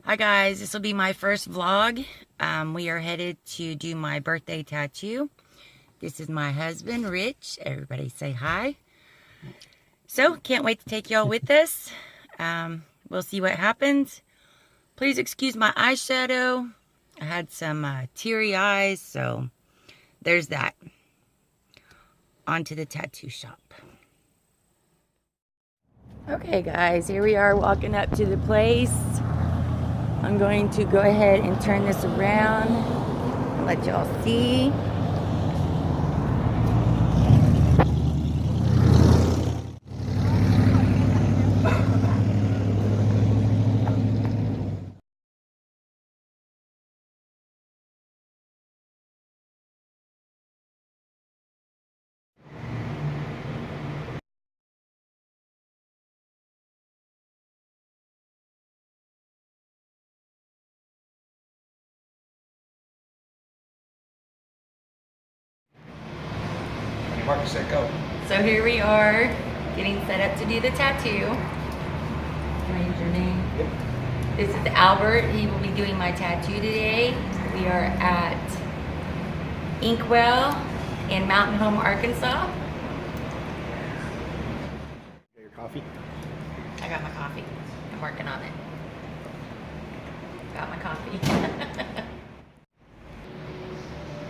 Hi guys, this will be my first vlog. We are headed to do my birthday tattoo. This is my husband, Rich. Everybody say hi. So, can't wait to take y'all with us. We'll see what happens. Please excuse my eyeshadow. I had some teary eyes, so there's that. On to the tattoo shop. Okay guys, here we are walking up to the place. I'm going to go ahead and turn this around and let y'all see. Mark, set, go. So here we are, getting set up to do the tattoo. Can I use your name? Yep. This is Albert. He will be doing my tattoo today. We are at Inkwell in Mountain Home, Arkansas. Got your coffee? I got my coffee. I'm working on it. Got my coffee.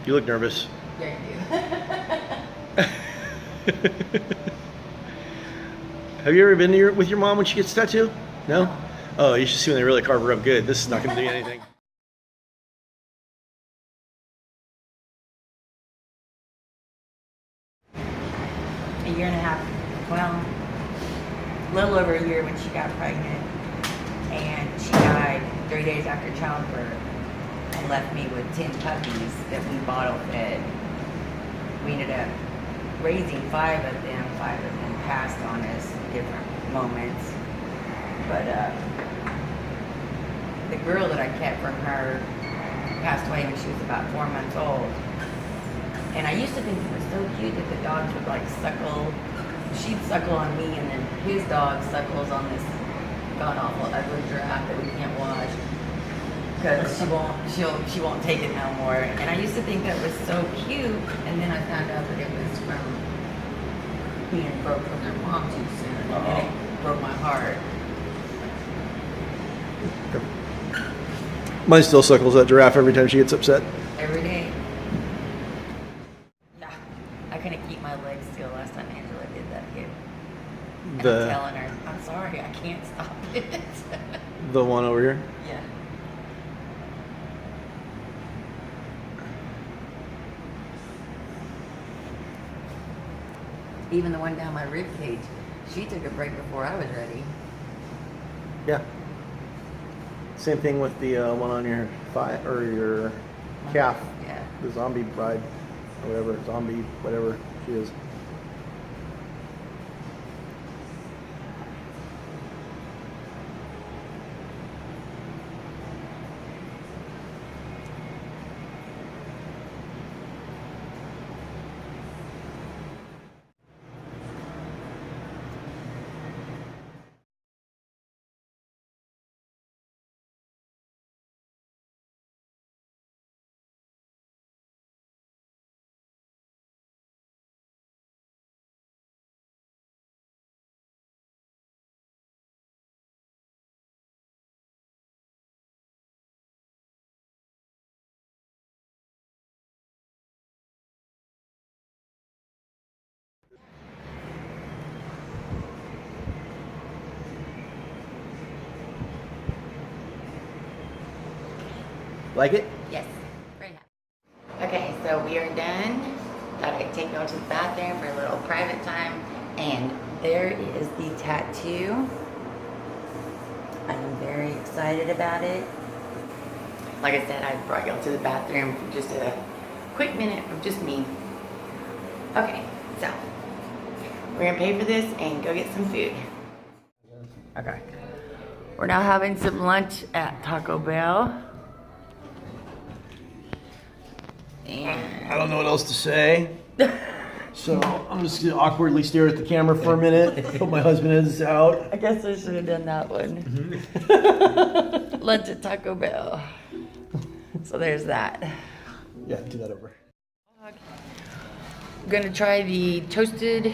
You look nervous. Yeah, you Have you ever been with your mom when she gets a tattoo? No? Oh, you should see when they really carve her up good. This is not going to do anything. A year and a half, well, a little over a year when she got pregnant, and she died 3 days after childbirth and left me with 10 puppies that we bottle fed. We ended up raising 5 of them. 5 of them passed on us at different moments, but the girl that I kept from her passed away when she was about 4 months old. And I used to think it was so cute that the dogs would like suckle. She'd suckle on me, and then his dog suckles on this god awful ugly giraffe that we can't watch because she won't take it no more. And I used to think that was so cute, and then I found out that it was from being broke from their mom too soon, and it broke my heart. Mine still suckles that giraffe every time she gets upset. Every day. Yeah, I couldn't keep my legs still last time Angela did that hip. And I'm telling her, I'm sorry, I can't stop it. The one over here? Yeah. Even the one down my rib cage, she took a break before I was ready. Yeah. Same thing with the one on your thigh or your calf. Yeah. The zombie bride or whatever, zombie, whatever she is. Like it? Yes. Very happy. Okay, so we are done. Thought I'd take y'all to the bathroom for a little private time. And there is the tattoo. I'm very excited about it. Like I said, I brought y'all to the bathroom for just a quick minute of just me. Okay, so we're gonna pay for this and go get some food. Okay. We're now having some lunch at Taco Bell. And I don't know what else to say. So I'm just gonna awkwardly stare at the camera for a minute. Hope my husband is out. I guess I should have done that one. Lunch at Taco Bell. So there's that. Yeah, do that over. I'm gonna try the toasted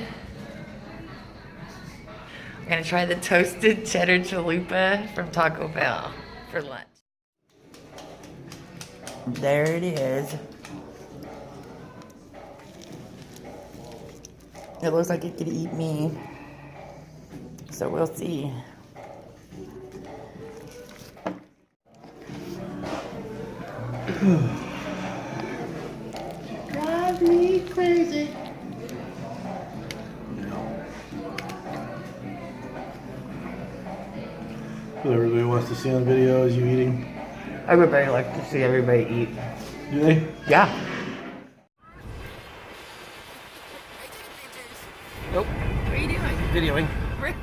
cheddar chalupa from Taco Bell for lunch. There it is. It looks like it could eat me. So we'll see. Drive me crazy. What everybody wants to see on video is you eating. Everybody likes to see everybody eat. Do they? Yeah. Nope. What are you doing? Videoing. Rick.